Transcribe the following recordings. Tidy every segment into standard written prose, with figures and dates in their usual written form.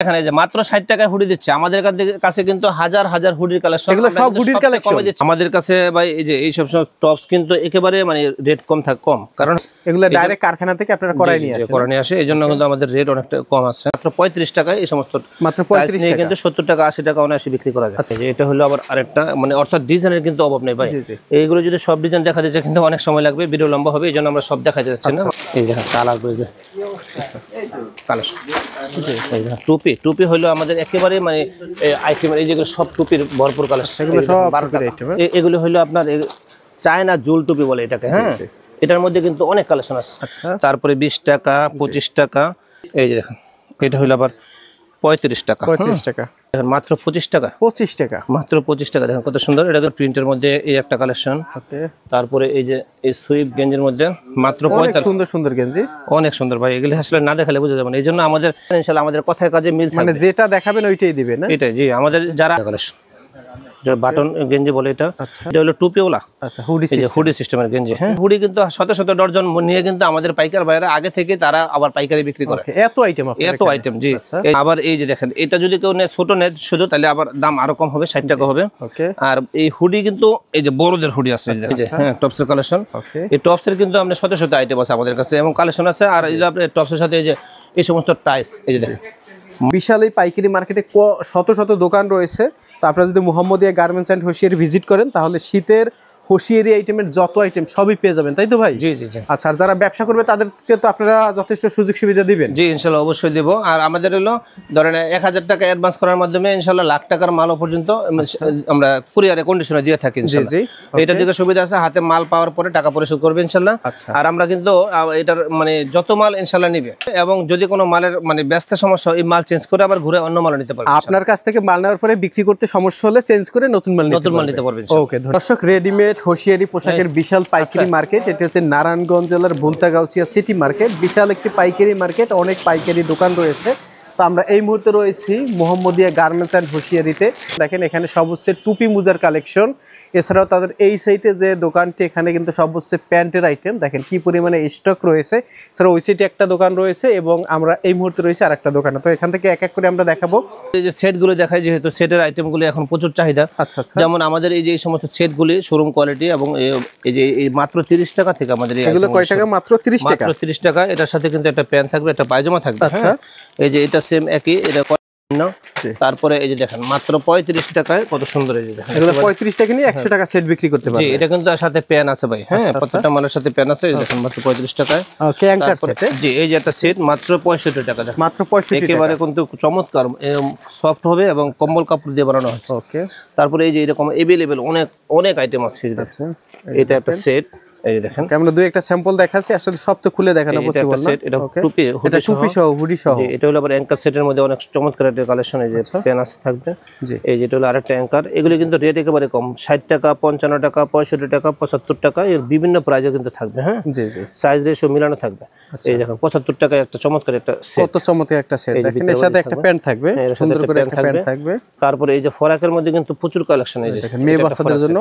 এখানে যে মাত্র 60 টাকায় হুডি দিচ্ছে আমাদের কাছে কিন্তু হাজার হাজার হুডির কালেকশন এগুলো সব হুডির কালেকশন আমাদের কাছে ভাই এই যে এই সব টপস কিন্তু একেবারে মানে রেট কম কারণ এগুলো ডাইরেক্ট কারখানা থেকে আপনারা করাই নিয়ে আসে এইজন্য কিন্তু আমাদের রেট অনেকটা কম আছে মাত্র 35 টাকায় এই সমস্ত মাত্র 35 টাকা কিন্তু 70 টাকা 80 টাকা অনায়াসে বিক্রি করা যায় এটা হলো আবার আরেকটা মানে অর্থাৎ ডিজাইনের কিন্তু অভাব নেই ভাই এইগুলো যদি সব ডিজাইন দেখা যাচ্ছে কিন্তু অনেক সময় লাগবে ভিডিও লম্বা হবে এইজন্য আমরা সব দেখা যাচ্ছে না এই দেখেন কালার গুলো কালার টুপি টুপি হলো আমাদের একেবারে মানে আইটেম এই যেগুলো সব টুপির ভরপুর কালেকশন এগুলো সব এগুলো হলো আপনার চায়না জুল টুপি বলে এটাকে হ্যাঁ এটার মধ্যে কিন্তু অনেক কালেকশন আছে তারপরে 20 টাকা 25 টাকা এই যে দেখেন এটা হলো আবার 35 টাকা 35 টাকা দেখেন মাত্র 25 টাকা 25 টাকা মাত্র 25 টাকা দেখেন কত সুন্দর এটা প্রিন্টের মধ্যে এই একটা কালেকশন আছে তারপরে এই যে এই সুইপ গেঞ্জির মধ্যে মাত্র 45 সুন্দর সুন্দর গেঞ্জি অনেক সুন্দর ভাই এগুলো আসলে না দেখালে বোঝা যাবে না এইজন্য আমাদের ইনশাআল্লাহ আমাদের কথায় কাজে মিল থাকবে মানে যেটা দেখাবেন ওইটাই দিবেন না এটাই জি আমাদের যারা কালেকশন যে বাটন গেঞ্জি বলে এটা এটা হলো টুপিওলা আচ্ছা হুডি সিস্টেমের গেঞ্জি হ্যাঁ হুডি কিন্তু শত শত ডজন নিয়ে কিন্তু আমাদের পাইকার ভাইরা আগে থেকে তারা আবার পাইকারি বিক্রি করে এত আইটেম জি আবার এই যে দেখেন এটা যদি কেউ নেয় ছোট নেয় শুধু তাহলে আবার দাম আরো কম হবে 60 টাকা হবে আর এই হুডি কিন্তু এই যে বড়দের হুডি আছে এই যে হ্যাঁ টপসের কালেকশন এই টপসের কিন্তু আমরা শত শত আইটেম আছে আমাদের কাছে এবং কালেকশন আছে আর এই যে আপনি টপসের সাথে এই সমস্ত টাইস এই যে দেখেন বিশাল এই পাইকারি মার্কেটে শত শত দোকান রয়েছে তো আপনারা যদি Mohammadia garments and hosiery visit করেন তাহলে শীতের হোশিয়ারি আইটেমের যত আইটেম সবই পেয়ে যাবেন তাই তো ভাই জি জি জি আচ্ছা আর যারা ব্যবসা করবে তাদেরকে তো আপনারা যথেষ্ট সুযোগ সুবিধা দিবেন জি ইনশাআল্লাহ অবশ্যই দেব আর আমাদের হলো ধরেন 1000 টাকা অ্যাডভান্স করার মাধ্যমে ইনশাআল্লাহ লাখ টাকার মাল পর্যন্ত আমরা কুরিয়ারে কন্ডিশনে দিয়ে থাকি ইনশাআল্লাহ এটা দিকে সুবিধা আছে হাতে মাল পাওয়ার পরে টাকা পরিশোধ করবে ইনশাআল্লাহ আর আমরা কিন্তু এটার মানে যত মাল ইনশাআল্লাহ নিবে এবং যদি কোনো মালের মানে ব্যস্ত সমস্যা এই মাল চেঞ্জ করে আবার ঘুরে অন্য মাল নিতে পারবে আপনার কাছ থেকে মাল নেওয়ার পরে বিক্রি করতে সমস্যা হলে চেঞ্জ করে নতুন মাল নিতে পারবে ওকে দর্শক রেডিমেড হোশিয়ারি পোশাকের বিশাল পাইকারি মার্কেট এটা হচ্ছে নারায়ণগঞ্জ জেলার ভুলতাগাউছিয়া সিটি মার্কেট বিশাল একটি পাইকারি মার্কেট অনেক পাইকারি দোকান রয়েছে তো আমরা এই মুহূর্তে রয়েছি মোহাম্মদিয়া গার্মেন্টস এন্ড হোশিয়ারিতে দেখেন এখানে সব হচ্ছে টুপি মুজার কালেকশন এছাড়াও তাদের এই সাইডে যে দোকানটি এখানে কিন্তু সব হচ্ছে প্যান্টের আইটেম দেখেন কি পরিমাণে স্টক রয়েছে এছাড়া ওই সাইডে একটা দোকান রয়েছে এবং আমরা এই মুহূর্তে রয়েছে আরেকটা দোকানে তো এখান থেকে এক এক করে আমরা দেখাবো এই যে সেটগুলো দেখাই যেহেতু সেটের আইটেমগুলো এখন প্রচুর চাহিদা আচ্ছা যেমন আমাদের এই যে এই সমস্ত সেটগুলি শোরুম কোয়ালিটি এবং এই যে মাত্র 30 টাকা থেকে আমাদের এগুলো কয় টাকা মাত্র 30 টাকা মাত্র 30 টাকা এটার সাথে কিন্তু একটা প্যান্ট থাকবে একটা পায়জামা থাকবে আচ্ছা এই যে এটা সেম একই এটা তারপরে এই যে দেখেন মাত্র 35 টাকায় কত সুন্দর এই যে দেখেন এগুলো 35 টাকা নিয়ে 100 টাকা সেট বিক্রি করতে পারবেন জি এটা কিন্তু তার সাথে প্যান আছে ভাই হ্যাঁ প্রত্যেকটা মালের সাথে প্যান আছে এই দেখেন মাত্র 35 টাকায় ওকে অ্যাঙ্কার সেট জি এই যে একটা সেট মাত্র 65 টাকা দেখেন মাত্র 65 টাকা একেবারে কিন্তু চমৎকার সফট হবে এবং কম্বল কাপড় দিয়ে বানানো হয়েছে ওকে তারপরে এই যে এরকম अवेलेबल অনেক আইটেম আছে আচ্ছা এটা একটা সেট এই যে দেখেন আমরা দুই একটা স্যাম্পল দেখাচ্ছি আসলে সব তো খুলে দেখানো পসিবল না এটা টুপি সহ হুডি সহ এটা হলো আবার অ্যাঙ্কার সেটের মধ্যে অনেক চমৎকার একটা কালেকশন এই যে পেন আছে থাকবে জি এই যেটা হলো আরেকটা অ্যাঙ্কার এগুলো কিন্তু রেট একেবারে কম 60 টাকা 55 টাকা 65 টাকা 75 টাকা এর বিভিন্ন প্রাইসে কিন্তু থাকবে হ্যাঁ জি জি সাইজ রেশিও মিলানো থাকবে এই দেখেন 75 টাকা একটা চমৎকার একটা সেট কত চমৎকার একটা সেট দেখেন এর সাথে একটা প্যান্ট থাকবে সুন্দর করে একটা প্যান্ট থাকবে তারপরে এই যে ফরাকের মধ্যে কিন্তু প্রচুর কালেকশন এই যে দেখেন মেয়ে বাচ্চাদের জন্য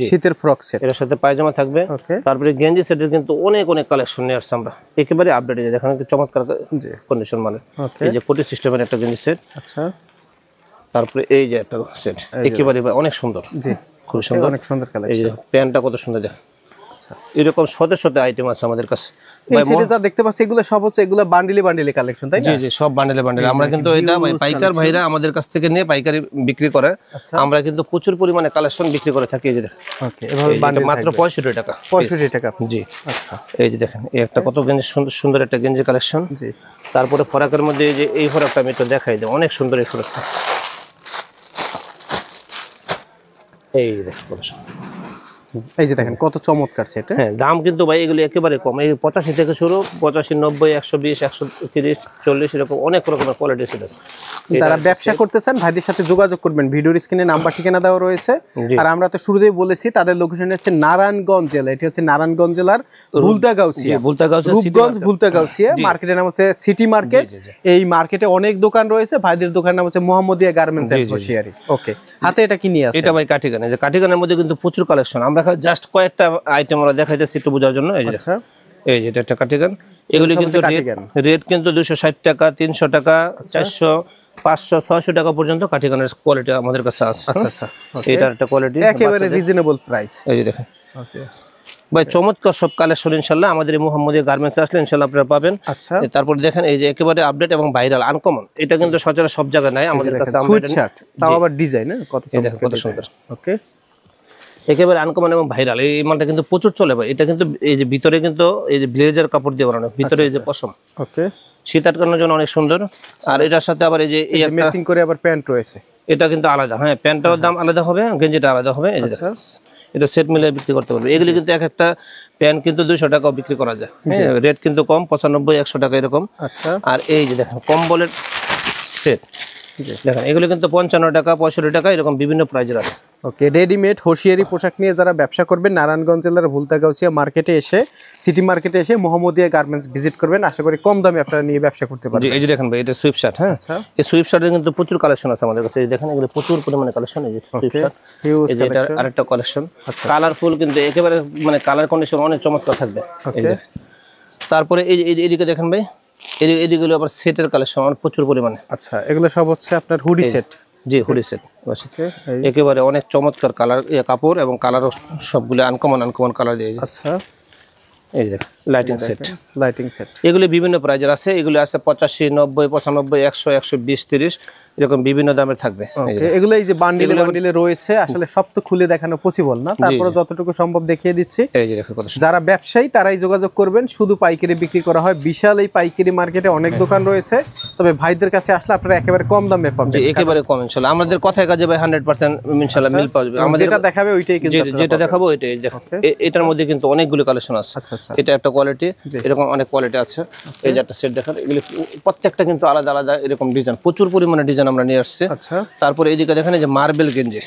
শীতের ফ্রক সেট এর সাথে পায়জামা থাকবে তারপরে গেঞ্জি সেটের কিন্তু অনেক কালেকশন নিয়ে আসছে আমরা একেবারে আপডেট এই দেখেন কি চমৎকার কন্ডিশন মানে এই যে কোটি সিস্টেমের একটা গেঞ্জি সেট আচ্ছা তারপরে এই যে একটা সেট একেবারে অনেক সুন্দর জি খুব সুন্দর অনেক সুন্দর কালেকশন এই যে প্যান্টটা কত সুন্দর দেখেন আচ্ছা এরকম শত আইটেম আছে আমাদের কাছে এই সিরিজ যা দেখতে পাচ্ছি এগুলো সব হচ্ছে এগুলো বান্ডিলে কালেকশন তাই না জি জি সব বান্ডিলে আমরা কিন্তু এটা পাইকার ভাইরা আমাদের কাছ থেকে নিয়ে পাইকারি বিক্রি করে আমরা কিন্তু প্রচুর পরিমাণে কালেকশন বিক্রি করে থাকি এই যে দেখেন ওকে এভাবে বান্ডিল মাত্র 65 টাকা 65 টাকা জি আচ্ছা এই যে দেখেন এই একটা কত গেঞ্জি সুন্দর একটা গেঞ্জি কালেকশন জি তারপরে ফরাকের মধ্যে এই যে এই ফরাকটা আমি একটু দেখাই দিই অনেক সুন্দর এই ফরাকটা এই দেখুন এই যে দেখেন কত চমৎকার সেট হ্যাঁ দাম কিন্তু ভাই এগুলো একেবারে কম এই 85 থেকে শুরু 85 90 120 130 40 এরকম অনেক রকমের কোয়ালিটি সেট আছে যারা ব্যবসা করতেছেন ভাইদের সাথে যোগাযোগ করবেন ভিডিওর স্ক্রিনে নাম্বার ঠিকানা দেওয়া রয়েছে আর আমরা তো শুরুতেই বলেছি তাদের লোকেশন হচ্ছে নারায়ণগঞ্জ জেলা এটি হচ্ছে নারায়ণগঞ্জ জেলার ভুলতাগাউছিয়া রূপগঞ্জ ভুলতাগাউছিয়া মার্কেটের নাম হচ্ছে সিটি মার্কেট এই মার্কেটে অনেক দোকান রয়েছে ভাইদের দোকানের নাম হচ্ছে মোহাম্মদিয়া গার্মেন্টস এন্ড হোশিয়ারি ওকে হাতে এটা কি নিয়ে আছে এটা ভাই কাঠিগান এই যে কাঠিগানের মধ্যে কিন্তু প্রচুর কালেকশন আমরা জাস্ট কয়েকটা আইটেম আমরা দেখাইতেছি একটু বোঝার জন্য এই যে আচ্ছা এই যে এটা একটা কাঠিগান এগুলি কিন্তু রেট কিন্তু 260 টাকা 300 টাকা 400 500-600 টাকা পর্যন্ত কাঠিকানের কোয়ালিটি আমাদের কাছে আছে। আচ্ছা আচ্ছা, এটার একটা কোয়ালিটি একেবারে রিজনেবল প্রাইস। এই যে দেখেন ওকে ভাই, চমৎকার সব কালেকশন ইনশাআল্লাহ আমাদের এই মোহাম্মদিয়া গার্মেন্টসে আসলে ইনশাআল্লাহ আপনারা পাবেন। আচ্ছা, তারপর দেখেন এই যে একেবারে আপডেট এবং ভাইরাল আনকমন, এটা কিন্তু সচরাচর সব জায়গায় নাই আমাদের কাছে। সুইট শার্ট, তাও আবার ডিজাইন কত সুন্দর। ওকে, একেবারে আনকমন এবং ভাইরাল, এই মালটা কিন্তু প্রচুর চলে ভাই। এটা কিন্তু এই যে ভিতরে কিন্তু এই যে ব্লেজার কাপড় দিয়ে বানানো, ভিতরে এই যে পশম, ওকে, শীত আটকানোর জন্য অনেক সুন্দর। আর এটার সাথে আবার এই যে ম্যাচিং করে আবার প্যান্ট রয়েছে, এটা কিন্তু আলাদা। হ্যাঁ, প্যান্টটার দাম আলাদা হবে, গেঞ্জিটা আলাদা হবে। এই যে এটা সেট মিলে বিক্রি করতে পারবে। এগুলি কিন্তু এক একটা প্যান্ট কিন্তু 200 টাকাও বিক্রি করা যায়। রেট কিন্তু কম, 95-100 টাকা এরকম। আচ্ছা, আর এই যে দেখেন কম্বলের সেট দেখেন, এগুলো কিন্তু 55 টাকা 65 টাকা এরকম বিভিন্ন প্রাইজের আছে। ওকে, রেডিমেড হোশিয়ারি পোশাক নিয়ে যারা ব্যবসা করবেন নারায়ণগঞ্জ জেলার ভুলতাগাউছিয়া মার্কেটে এসে, সিটি মার্কেটে এসে মোহাম্মদিয়া গার্মেন্টস ভিজিট করবেন। আশা করি কম দামে আপনারা নিয়ে ব্যবসা করতে পারবেন। এই যে দেখেন ভাই, এটা সুইপ শার্ট। হ্যাঁ, এই সুইপ শার্টের কিন্তু প্রচুর কালেকশন আছে আমাদের কাছে। এই দেখেন এগুলো প্রচুর পরিমাণে কালেকশন। এই যে সুইপ শার্ট, এই যে এটা আরেকটা কালেকশন, কালারফুল কিন্তু একেবারে মানে কালার কন্ডিশন অনেক চমৎকার থাকবে। তারপরে এই যে এদিকে দেখেন ভাই, এদিকে হলো আবার সেটের কালেকশন প্রচুর পরিমাণে। আচ্ছা, এগুলো সব হচ্ছে আপনার হুডি সেট। জি, হুডি সেট একেবারে অনেক চমৎকার কালার, কাপড় এবং কালারও সবগুলো আনকমন কালার দিয়ে। আচ্ছা, এই যে লাইটিং সেট, এগুলি বিভিন্ন প্রাইজের আছে। এগুলি আছে 85, 90, 95, 100, 120, 30 এরকম বিভিন্ন দামের থাকবে। এগুলো এই যে বান্ডিলে রয়েছে, আসলে সব তো খুলে দেখানো পসিবল না, তারপরে যতটুকু সম্ভব দেখিয়ে দিচ্ছি। এই যে দেখো, যারা ব্যবসায়ী তারাই যোগাযোগ করবেন। শুধু পাইকারি বিক্রি করা হয়, বিশাল এই পাইকারি মার্কেটে অনেক দোকান রয়েছে, তবে ভাইদের কাছে আসলে আপনারা একেবারে কম দামে পাবেন। একেবারে কম ইনশাআল্লাহ। আমাদের কথায় কাজে ভাই 100% ইনশাআল্লাহ মিল পাবে। আমাদের যেটা দেখাবে ওইটাই কিন্তু যেটা দেখাবো ওইটাই। দেখো এটার মধ্যে কিন্তু অনেকগুলো কালেকশন আছে। এটা একটা কোয়ালিটি, এরকম অনেক কোয়ালিটি আছে। এই যে একটা সেট দেখেন, এগুলো প্রত্যেকটা কিন্তু আলাদা আলাদা এরকম ডিজাইন, প্রচুর পরিমাণে ডিজাইন আমরা নিয়ে আসছি। তারপরে এইদিকে দেখেন এই যে মার্বেল গেঞ্জি,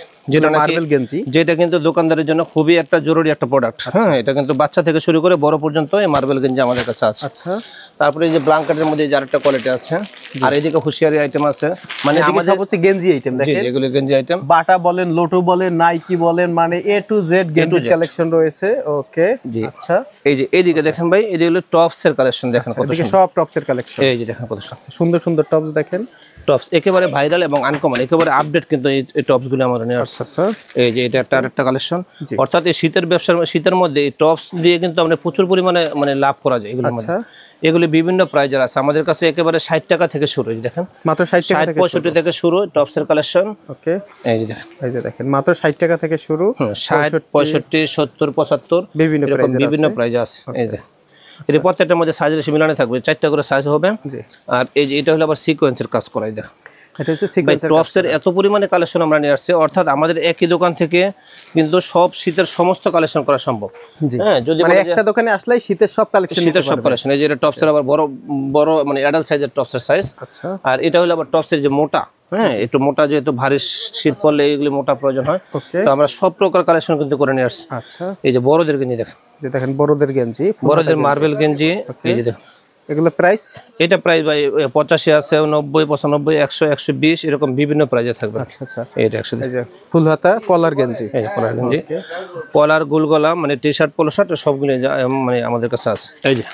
যেটা কিন্তু দোকানদারের জন্য খুবই একটা জরুরি একটা প্রোডাক্ট। হ্যাঁ, এটা কিন্তু বাচ্চা থেকে শুরু করে বড় পর্যন্ত এই মার্বেল গেঞ্জি আমাদের কাছে আছে। তারপরে এই যে ব্ল্যাঙ্কেটের মধ্যে যে আরেকটা কোয়ালিটি আছে, আর এইদিকে হুশিয়ারি আইটেম আছে। মানে আমাদের হচ্ছে গেঞ্জি আইটেম, দেখেন এগুলো গেঞ্জি আইটেম, বাটা বলেন, লোটো বলেন, নাইকি বলেন, মানে এ টু জেড গেঞ্জি কালেকশন রয়েছে। ওকে, আচ্ছা, এই যে এইদিকে দেখেন ভাই, এই যে হলো টপস এর কালেকশন দেখেন, কত সুন্দর সব টপস এর কালেকশন। এই যে দেখেন কত সুন্দর সুন্দর টপস দেখেন, টপস একেবারে ভাইরাল এবং আনকমন, একেবারে আপডেট কিন্তু এই টপস গুলো আমরা নিয়ে আসছি। এই যে এটা আরেকটা কালেকশন, অর্থাৎ এই শীতের ব্যবসার শীতের মধ্যে এই টপস দিয়ে কিন্তু আমরা প্রচুর পরিমাণে মানে লাভ করা যায় এগুলোর মধ্যে। এগুলি বিভিন্ন প্রাইজের আছে আমাদের কাছে, একেবারে 60 টাকা থেকে শুরু। দেখেন মাত্র 60 টাকা, 65 থেকে শুরু টপস এর কালেকশন। ওকে, এই যে দেখেন মাত্র 60 টাকা থেকে শুরু, 60, 65, 70, 75 বিভিন্ন প্রাইজ আছে। এই যে এর প্রত্যেকটার মধ্যে সাইজ রেশি মিলানো থাকবে, 4টা করে সাইজ হবে। আর এই যে এটা হলো আবার সিকোয়েন্সের কাজ করাই। দেখ এটা হচ্ছে সিকোয়েন্সের টপসের এত পরিমাণে কালেকশন আমরা নিয়ে আসছি, অর্থাৎ আমাদের একই দোকান থেকে কিন্তু সব শীতের সমস্ত কালেকশন করা সম্ভব। হ্যাঁ, যদি মানে একটা দোকানে আসলেই শীতের সব কালেকশন নিতে পারবেন। এই যে এটা টপসের আবার বড় মানে অ্যাডাল্ট সাইজের টপসের সাইজ। আচ্ছা, আর এটা হলো আবার টপসের যে মোটা, হ্যাঁ একটু মোটা, যেহেতু ভারী শীত পড়লে এগুলি মোটা প্রয়োজন হয়, তো আমরা সব প্রকার কালেকশন কিন্তু করে নিয়ে আসছি। আচ্ছা, এই যে বড়দের গেঞ্জি দেখেন, বড়দের গেঞ্জি, বড়দের মার্বেল গেঞ্জি। এই যে দেখেন এগুলো প্রাইস, এটা প্রাইস ভাই 85 আছে, 90, 95, 100, 120 এরকম বিভিন্ন প্রাইজে থাকবে। আচ্ছা আচ্ছা, এটা 100 ফুল হাতা কলার গেঞ্জি, এই কলার গেঞ্জি, কলার গোল গলা মানে টি শার্ট পোলো শার্ট সবগুলো মানে আমাদের কাছে আছে। এই যে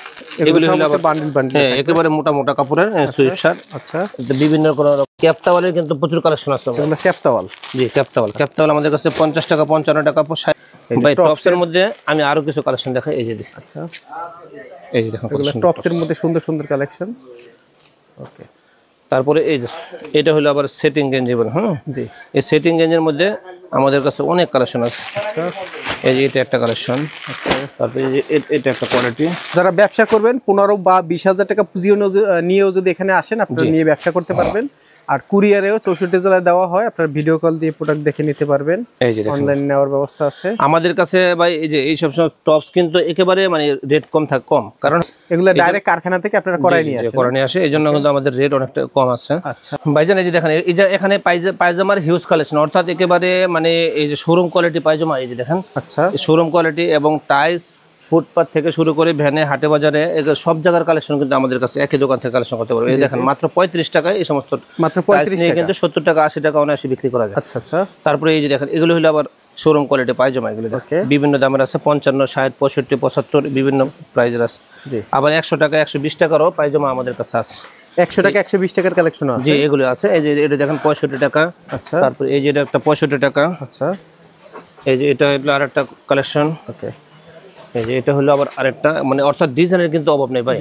এগুলো হলো আবার বান্ডিল, হ্যাঁ একেবারে মোটা কাপড়ের সুইট শার্ট। আচ্ছা, বিভিন্ন কোন ক্যাপটাওয়ালের কিন্তু প্রচুর কালেকশন আছে। এগুলো ক্যাপটাওয়াল, জি ক্যাপটাওয়াল আমাদের কাছে 50 টাকা 55 টাকা ভাই। টপসের মধ্যে আমি আরো কিছু কালেকশন দেখাই। এই যে আচ্ছা, এই যে দেখুন টপসের মধ্যে সুন্দর সুন্দর কালেকশন। ওকে, তারপরে এই যে এটা হলো আবার সেটিং গেঞ্জি বলে। হ্যাঁ, জি, এই সেটিং গেঞ্জির মধ্যে আমাদের কাছে অনেক কালেকশন আছে। এই যে এটা একটা কালেকশন, তারপরে এই যে এটা একটা কোয়ালিটি। যারা ব্যবসা করবেন 15 বা 20,000 টাকা পুঁজি নিয়েও যদি এখানে আসেন, আপনারা নিয়ে ব্যবসা করতে পারবেন। আর কুরিয়ারেও 64 জেলায় দেওয়া হয়, আপনারা ভিডিও কল দিয়ে প্রোডাক্ট দেখে নিতে পারবেন। এই যে অনলাইন নেওয়ার ব্যবস্থা আছে আমাদের কাছে ভাই। এই যে এই সব টপস কিন্তু একেবারে মানে রেট কম, কারণ এগুলো ডাইরেক্ট কারখানা থেকে আপনারা করাই নিয়ে আসে, এইজন্য কিন্তু আমাদের রেট অনেকটা কম আছে। আচ্ছা ভাইজান, এই যে দেখেন এই যে এখানে পায়জামার হিউজ কালেকশন, অর্থাৎ একেবারে মানে এই যে শোরুম কোয়ালিটি পায়জামা। এই যে দেখেন, আচ্ছা শোরুম কোয়ালিটি এবং টাইস, ফুটপাথ থেকে শুরু করে ভ্যানে, হাটে বাজারে সব জায়গার কালেকশন কিন্তু আমাদের কাছে একই দোকান থেকে কালেকশন করতে পারবে। এই দেখেন মাত্র 35 টাকায় এই সমস্ত, মাত্র 35 টাকা কিন্তু 70 টাকা 80 টাকা অনায়াসে বিক্রি করা যায়। আচ্ছা আচ্ছা, তারপরে এই যে দেখেন এগুলো হলো আবার শোরুম কোয়ালিটি পায়জামা। এগুলো বিভিন্ন দামের আছে, 55, 60, 65, 75 বিভিন্ন প্রাইজের আছে। আবার 100 টাকা 120 টাকারও পায়জামা আমাদের কাছে আছে। 100 টাকা 120 টাকার কালেকশন আছে। জি এগুলো আছে। এই যে এটা দেখেন 65 টাকা। আচ্ছা। তারপর এই যে এটা একটা 65 টাকা। আচ্ছা। এই যে এটা হলো আরেকটা কালেকশন। ওকে। এই যে এটা হলো আবার আরেকটা, মানে অর্থাৎ ডিজাইনের কিন্তু অভাব নেই ভাই।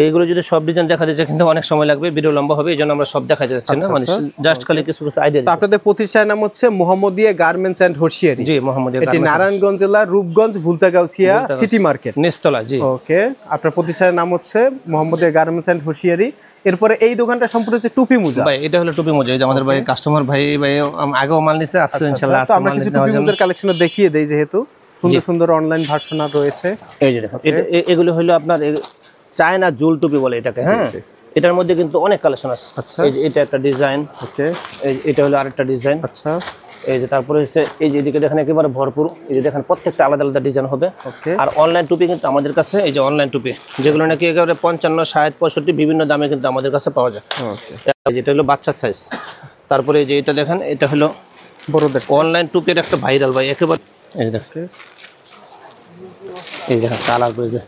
এইগুলো যদি সব ডিজাইন দেখা যায় কিন্তু অনেক সময় লাগবে, ভিডিও লম্বা হবে, এইজন্য আমরা সব দেখা যাচ্ছে না, মানে জাস্ট খালি কিছু কিছু আইডিয়া দিচ্ছি। আপনাদের প্রতিষ্ঠানের নাম হচ্ছে মোহাম্মদিয়া গার্মেন্টস এন্ড হোশিয়ারি। জি মোহাম্মদিয়া এটি নারায়ণগঞ্জ জেলার রূপগঞ্জ ভুলতাগাউছিয়া সিটি মার্কেট নিচতলা। জি ওকে। আপনার প্রতিষ্ঠানের নাম হচ্ছে মোহাম্মদিয়া গার্মেন্টস এন্ড হোশিয়ারি। এরপরে এই দোকানটা সম্পূর্ণ হচ্ছে টুপি মোজা। ভাই এটা হলো টুপি মোজা। এই যে আমাদের ভাই কাস্টমার ভাই আগেও মাল নিছে, আজকে ইনশাআল্লাহ তো আমরা কিছু টুপি মোজার কালেকশন দেখিয়ে দেই, যেহেতু সুন্দর সুন্দর অনলাইন ভার্সন রয়েছে। এই যে দেখুন এগুলো হলো আপনার চায়না জুল টুপি বলে এটাকে। হ্যাঁ এটার মধ্যে কিন্তু অনেক কালেকশন আছে। আচ্ছা। এই যে এটা একটা ডিজাইন। ওকে। এটা হলো আরেকটা ডিজাইন। আচ্ছা। এই যে তারপরে হচ্ছে এই যে এদিকে দেখেন একেবারে ভরপুর। এই যে দেখেন প্রত্যেকটা আলাদা আলাদা ডিজাইন হবে। আর অনলাইন টুপি কিন্তু আমাদের কাছে, এই যে অনলাইন টুপি যেগুলো নাকি একেবারে 55, 60, 65 বিভিন্ন দামে কিন্তু আমাদের কাছে পাওয়া যায়। যেটা হলো বাচ্চার সাইজ। তারপরে এই যে এটা দেখেন এটা হলো বড়দের অনলাইন টুপির একটা ভাইরাল ভাই একেবারে। এই দেখেন এই দেখেন কালার করে যে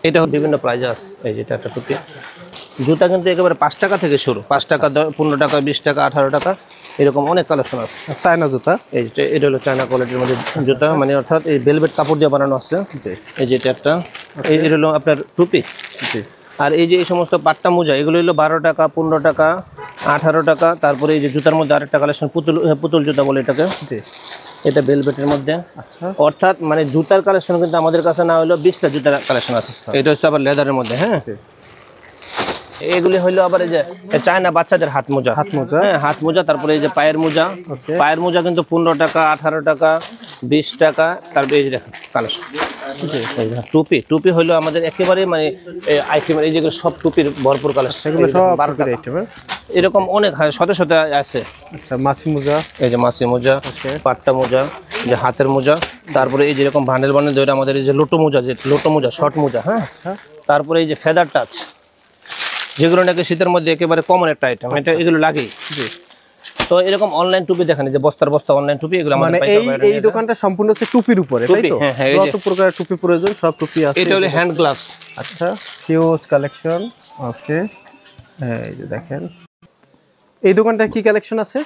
এটা বিভিন্ন প্রাইস আছে। এই যেটা একটা টুপি। জুতা কিন্তু একেবারে 5 টাকা থেকে শুরু, 5 টাকা, 15 টাকা, 20 টাকা, 18 টাকা, এরকম অনেক কালেকশন আছে। চায়না জুতা। এই যে এটা হলো চায়না কোয়ালিটির মধ্যে জুতা, মানে অর্থাৎ এই ভেলভেট কাপড় দিয়ে বানানো আছে। এই যে এটা একটা, এটা হলো আপনার টুপি। আর এই যে এই সমস্ত পাট্টা মোজা এগুলো হলো 12 টাকা, 15 টাকা, 18 টাকা। তারপরে এই যে জুতার মধ্যে আরেকটা কালেকশন পুতুল জুতা বলে এটাকে। এটা ভেলভেটের মধ্যে। আচ্ছা। অর্থাৎ মানে জুতার কালেকশন কিন্তু আমাদের কাছে না হলো 20টা জুতার কালেকশন আছে। এটা হচ্ছে আবার লেদারের মধ্যে। হ্যাঁ এগুলি হইলো আবার এই যে চায়না বাচ্চাদের হাত মোজা। হ্যাঁ হাত মোজা। তারপরে এই যে পায়ের মোজা। পায়ের মোজা কিন্তু 15 টাকা, 18 টাকা, 20 টাকা। তারপরে এই যে দেখেন কালেকশন টুপি। টুপি হইলো আমাদের একেবারে মানে আইটেম, এই যেগুলো সব টুপির ভরপুর কালেকশন, এগুলো সব 12 টাকা এরকম অনেক শত শত আছে। আচ্ছা। মাছি মোজা। এই যে মাছি মোজা, পাট্টা মোজা, যে হাতের মোজা। তারপরে এই যেরকম বান্ডেল বান্ডেল ধরে আমাদের এই যে লোটো মোজা, যে লোটো মোজা শর্ট মোজা। হ্যাঁ তারপরে এই যে ফেদার টাচ, যেগুলো নাকি শীতের মধ্যে একেবারে কমন একটা আইটেম, এটা এগুলো লাগেই। তো এরকম অনলাইন টুপি দেখেন, যে বস্তার বস্তা অনলাইন টুপি, এগুলো মানে এই দোকানটা সম্পূর্ণ হচ্ছে টুপির উপরে, তাই তো? হ্যাঁ হ্যাঁ, যত প্রকার টুপি প্রয়োজন সব টুপি আছে। এটা হলো হ্যান্ড গ্লাভস। আচ্ছা। Huge collection. ওকে। এই যে দেখেন এই দোকানটা কি কালেকশন আছে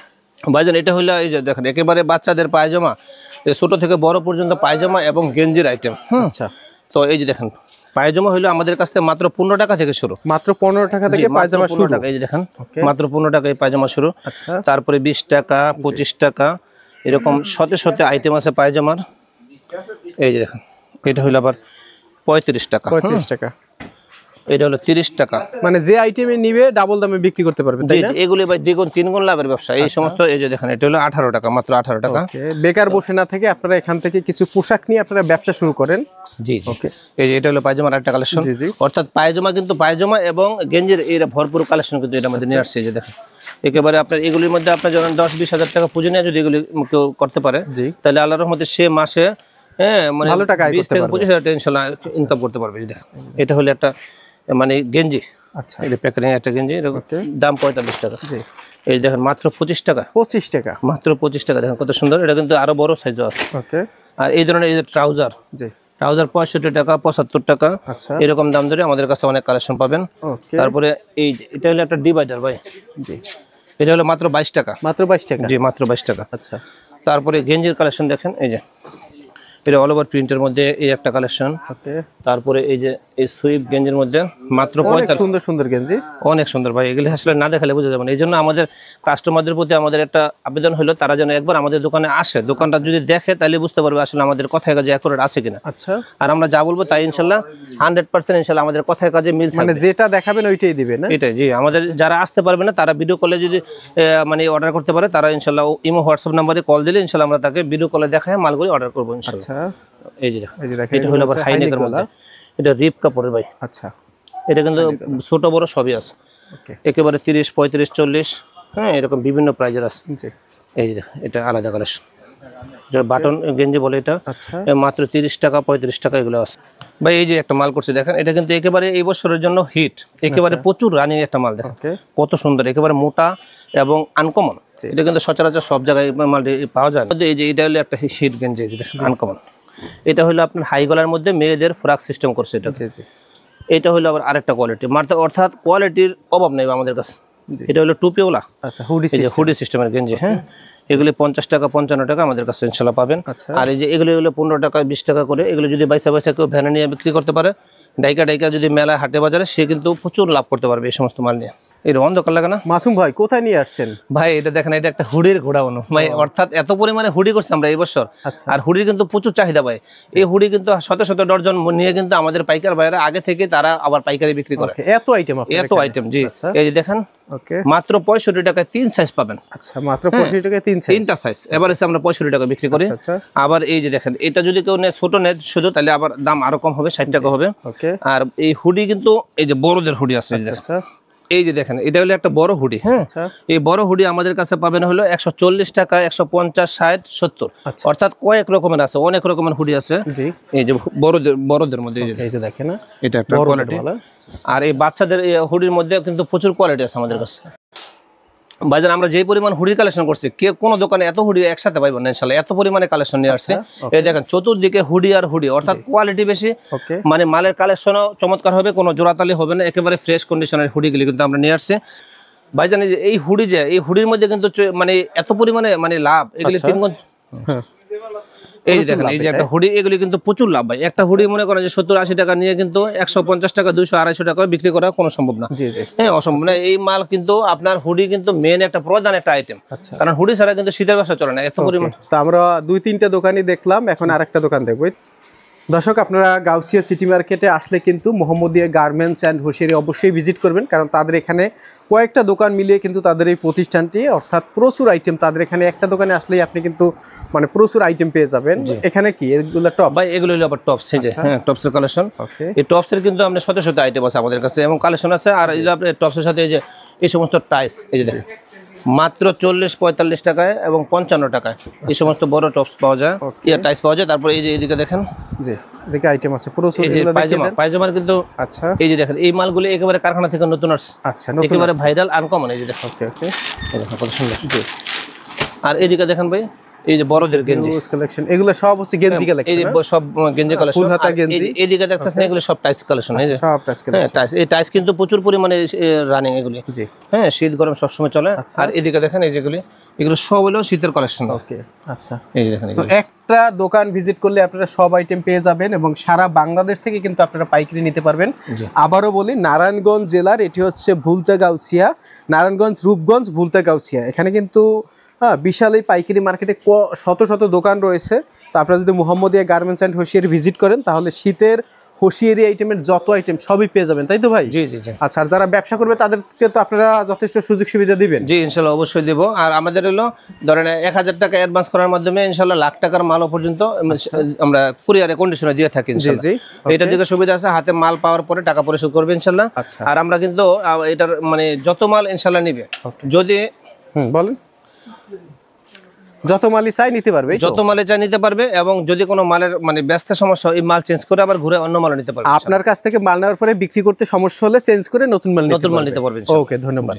ভাইজান? এটা হলো এই যে দেখেন একেবারে বাচ্চাদের পায়জামা, ছোট থেকে বড় পর্যন্ত পায়জামা এবং গেঞ্জির আইটেম। আচ্ছা। তো এই যে দেখেন পায়জামা হলো আমাদের কাছ থেকে মাত্র 15 টাকা থেকে শুরু। মাত্র 15 টাকা থেকে পায়জামা শুরু। এই যে দেখেন মাত্র 15 টাকায় পায়জামা শুরু। আচ্ছা। তারপরে 20 টাকা, 25 টাকা, এরকম শতে শতে আইটেম আছে পায়জামার। এই যে দেখেন এটা হলো আবার 35 টাকা। 35 টাকা। এটা হলো 30 টাকা। মানে যে আইটেমে নিবে ডাবল দামে বিক্রি করতে পারবে, তাই না? এগুলি ভাই দ্বিগুণ তিনগুণ লাভের ব্যবসা। এই সমস্ত এই যে দেখেন এটা হলো 18 টাকা, মাত্র 18 টাকা। বেকার বসে না থেকে আপনারা এখান থেকে কিছু পোশাক নিয়ে আপনারা ব্যবসা শুরু করেন। জি ওকে। এই যে এটা হলো পায়জামার একটা কালেকশন। অর্থাৎ পায়জামা কিন্তু পায়জামা এবং গেঞ্জির এর ভরপুর কালেকশন কিন্তু এর মধ্যে নিয়ে আসছে। যে দেখেন একেবারে আপনার এগুলির মধ্যে আপনার যখন 10-20 হাজার টাকা পুঁজি নিয়ে যদি এগুলি কেউ করতে পারে, তাহলে আল্লাহর রহমতে সে মাসে মানে 20 থেকে 25 হাজার টাকা ইনশাআল্লাহ ইনকাম করতে পারবে। দেখেন এটা হলো একটা মানে গেঞ্জি। আচ্ছা। এটা প্যাকেটিং একটা গেঞ্জি, দাম 45 টাকা। এই দেখেন মাত্র 25 টাকা। 25 টাকা, মাত্র 25 টাকা। দেখেন কত সুন্দর, এটা কিন্তু আরো বড় সাইজও আছে। ওকে। আর এই ধরনের এই যে ট্রাউজার, ট্রাউজার 65 টাকা, 75 টাকা, এরকম দাম ধরে আমাদের কাছে অনেক কালেকশন পাবেন। তারপরে এই এটা হলো একটা ডিভাইডার ভাই। জি। এটা হলো মাত্র 22 টাকা। মাত্র 22 টাকা। জি মাত্র 22 টাকা। আচ্ছা। তারপরে গেঞ্জির কালেকশন দেখেন, এই যে এটা অল ওভার প্রিন্টের মধ্যে এই একটা কালেকশন। তারপরে এই যে এই সুইপ গেঞ্জির মধ্যে মাত্র 45। সুন্দর সুন্দর গেঞ্জি, অনেক সুন্দর ভাই। এগুলি আসলে না দেখালে বোঝা যাবে না। এই জন্য আমাদের কাস্টমারদের প্রতি আমাদের একটা আবেদন হলো, তারা যেন একবার আমাদের দোকানে আসে, দোকানটা যদি দেখে তাহলে বুঝতে পারবে আসলে আমাদের কথায় কাজে অ্যাকুরেট আছে কিনা। আচ্ছা। আর আমরা যা বলবো তাই ইনশাল্লাহ 100% ইনশাল্লাহ আমাদের কথায় কাজে মিল থাকবে। মানে যেটা দেখাবেন ওইটাই দিবেন না? এটাই। জি, আমাদের যারা আসতে পারবে না তারা ভিডিও কলে যদি মানে অর্ডার করতে পারে, তারা ইনশাল্লাহ ইমো হোয়াটসঅ্যাপ নাম্বারে কল দিলে ইনশাল্লাহ আমরা তাকে ভিডিও কলে দেখায় মালগুলি অর্ডার করবো ইনশাল্লাহ। আচ্ছা। এই যে দেখেন এটা হলো আবার হাইনেকের মধ্যে, এটা রিপ কাপড়ের ভাই। আচ্ছা। এটা কিন্তু ছোট বড় সবই আছে। ওকে। একেবারে 30, 35, 40, হ্যাঁ এরকম বিভিন্ন প্রাইজের আছে। জি। এই যে এটা আলাদা কালেকশন, এটা বাটন গেঞ্জি বলে এটা। আচ্ছা। মাত্র 30 টাকা, 35 টাকা এগুলো আছে ভাই। এই যে একটা মাল করছে দেখেন, এটা কিন্তু একেবারে এই বছরের জন্য হিট, একেবারে প্রচুর রানিং একটা মাল। দেখেন কত সুন্দর, একেবারে মোটা এবং আনকমন। এটা কিন্তু সচরাচর সব জায়গায় মালটি পাওয়া যায়। এই যে এটা হলো একটা হিট গেঞ্জি, দেখেন আনকমন। এটা হলো আপনার হাই গলার মধ্যে মেয়েদের ফ্রক সিস্টেম করছে এটা। এটা হলো আবার আরেকটা কোয়ালিটি, অর্থাৎ কোয়ালিটির অভাব নেই আমাদের কাছে। এটা হলো টুপিওলা, আচ্ছা হুডি সিস্টেমের গেঞ্জি। হ্যাঁ, এগুলি 50 টাকা 55 টাকা আমাদের কাছে ইনশাল্লাহ পাবেন। আর এই যে এগুলো হলো 15 টাকা 20 টাকা করে। এগুলো যদি বাইসা কেউ ভ্যানে নিয়ে বিক্রি করতে পারে, ডাইকা যদি মেলায় হাটে বাজারে, সে কিন্তু প্রচুর লাভ করতে পারবে এই সমস্ত মাল নিয়ে। এর অন্ধকার লাগে না? মাসুম ভাই কোথায় নিয়ে আসছেন ভাই? এটা দেখেন, এটা একটা হুডির ঘোড়ানো ভাই, অর্থাৎ এত পরিমাণে হুডি করছি আমরা এই বছর। আর হুডির কিন্তু প্রচুর চাহিদা ভাই। এই হুডি কিন্তু শত শত ডর্জন নিয়ে কিন্তু আমাদের পাইকার ভাইরা আগে থেকে তারা আবার পাইকারি বিক্রি করে। এত আইটেম জি। এই যে দেখেন, মাত্র 65 টাকায় 3 সাইজ পাবেন। আচ্ছা, মাত্র 65 টাকায় 3 সাইজ। এবার এসে আমরা 65 টাকা বিক্রি করি। আবার এই যে দেখেন, এটা যদি কেউ নেয় ছোট নেয় শুধু, তাহলে আবার দাম আরো কম হবে, 60 টাকা হবে। আর এই হুডি কিন্তু এই যে বড়দের হুডি আছে, এই যে দেখেন, এটা হলো একটা বড় হুডি। হ্যাঁ, এই বড় হুডি আমাদের কাছে পাবেন হলো 140 টাকা, 150, 60, 70, অর্থাৎ কয়েক রকমের আছে, অনেক রকমের হুডি আছে। এই যে বড়দের মধ্যে এই যে দেখেন, এটা একটা কোয়ালিটি। আর এই বাচ্চাদের হুডির মধ্যে কিন্তু প্রচুর কোয়ালিটি আছে আমাদের কাছে। ভাইজান, আমরা যে পরিমাণ হুডি কালেকশন করছি, কে কোনো দোকানে এত হুডি একসাথে পাইবেন না ইনশাআল্লাহ। এত পরিমাণে কালেকশন নিয়ে আসছে। এই দেখেন, চতুর্দিকে হুডি আর হুডি, অর্থাৎ কোয়ালিটি বেশি, মানে মালের কালেকশনও চমৎকার হবে, কোনো জোড়াতালি হবে না, একেবারে ফ্রেশ কন্ডিশনের হুডিগুলি কিন্তু আমরা নিয়ে আসছি। ভাইজান, এই হুডি যে, এই হুডির মধ্যে কিন্তু মানে এত পরিমাণে মানে লাভ, এগুলি 3 গুণ। এই যে দেখেন, এই যে একটা হুডি, এগুলি কিন্তু প্রচুর লাভ ভাই। একটা হুডি মনে করেন যে 70-80 টাকা নিয়ে কিন্তু 150 টাকা, 200-250 টাকা বিক্রি করা কোনো সম্ভব না। হ্যাঁ, অসম্ভব না। এই মাল কিন্তু আপনার হুডি কিন্তু মেন একটা প্রধান একটা আইটেম, কারণ হুডি ছাড়া কিন্তু শীতের ব্যবসা চলে না এত পরিমাণ। তো আমরা 2-3টা দোকানই দেখলাম, এখন আরেকটা দোকান দেখবো। দর্শক, আপনারা গাউসিয়া সিটি মার্কেটে আসলে কিন্তু মোহাম্মদিয়া গার্মেন্টস অ্যান্ড হোশিয়ারি অবশ্যই ভিজিট করবেন, কারণ তাদের এখানে কয়েকটা দোকান মিলিয়ে কিন্তু তাদের এই প্রতিষ্ঠানটি, অর্থাৎ প্রচুর আইটেম। তাদের এখানে একটা দোকানে আসলেই আপনি কিন্তু মানে প্রচুর আইটেম পেয়ে যাবেন। এখানে কি এগুলো টপ ভাই? এগুলো হলো আবার টপস। এই যে হ্যাঁ, টপসের কালেকশন। এই টপসের কিন্তু আমরা শত শত আইটেম আছে আমাদের কাছে এবং কালেকশন আছে। আর এই যে আপনি টপসের সাথে এই যে এই সমস্ত টাইস, এই যে মাত্র 40-45 টাকায় এবং 55 টাকায় এই সমস্ত বড় টপস পাওয়া যায়, টাইস পাওয়া যায়। তারপর এই যে এদিকে দেখেন, জি এদিকে আইটেম আছে প্রচুর। পায়জামার কিন্তু আচ্ছা, এই যে দেখেন, এই মালগুলো একেবারে কারখানা থেকে নতুন আসছে। আচ্ছা, একেবারে ভাইরাল, আনকমন। এই যে দেখেন, কত সুন্দর। আর এদিকে দেখেন ভাই, এই যে বড়দের গেঞ্জি কালেকশন, এগুলো সব হচ্ছে গেঞ্জি কালেকশন। এই যে সব গেঞ্জি কালেকশন, ফুল হাতা গেঞ্জি। এইদিকে দেখতেছেন, এগুলো সব টাইস কালেকশন। এই যে সব টাইস কালেকশন। টাইস, এই টাইস কিন্তু প্রচুর পরিমাণে রানিং এগুলি। জি হ্যাঁ, শীত গরম সব সময় চলে। আর এদিকে দেখেন, এই যেগুলি, এগুলো সব হলো শীতের কালেকশন। ওকে, আচ্ছা। এই যে দেখেন, তো একটা দোকান ভিজিট করলে আপনারা সব আইটেম পেয়ে যাবেন এবং সারা বাংলাদেশ থেকে কিন্তু আপনারা পাইকারি নিতে পারবেন। আবারও বলি, নারায়ণগঞ্জ জেলার এটি হচ্ছে ভুলতা গাউসিয়া, নারায়ণগঞ্জ রূপগঞ্জ ভুলতা গাউসিয়া। এখানে কিন্তু বিশাল এই পাইকারি মার্কেটে শত শত দোকান রয়েছে। তো আপনারা যদি Mohammadia garments and hosiery visit করেন, তাহলে শীতের হোশিয়ারি আইটেমের যত আইটেম সবই পেয়ে যাবেন, তাই তো ভাই? জি জি জি। আচ্ছা, আর যারা ব্যবসা করবে তাদেরকে তো আপনারা যথেষ্ট সুযোগ সুবিধা দিবেন? জি, ইনশাল্লাহ অবশ্যই দেবো। আর আমাদের হলো ধরেন 1000 টাকা অ্যাডভান্স করার মাধ্যমে ইনশাল্লাহ লাখ টাকার মাল পর্যন্ত আমরা কুরিয়ারে কন্ডিশনে দিয়ে থাকি। এটা দিকে সুবিধা আছে, হাতে মাল পাওয়ার পরে টাকা পরিশোধ করবে ইনশাল্লাহ। আর আমরা কিন্তু এটার মানে যত মাল ইনশাল্লাহ নিবে, যদি বলেন যত মালই চাই নিতে পারবে, যত মালে চাই নিতে পারবে, এবং যদি কোনো মালের মানে ব্যস্ত সমস্যা, এই মাল চেঞ্জ করে আবার ঘুরে অন্য মাল নিতে পারবে। আপনার কাছ থেকে মাল নেওয়ার পরে বিক্রি করতে সমস্যা হলে চেঞ্জ করে নতুন মাল নিতে পারবে। পারবে। ওকে, ধন্যবাদ।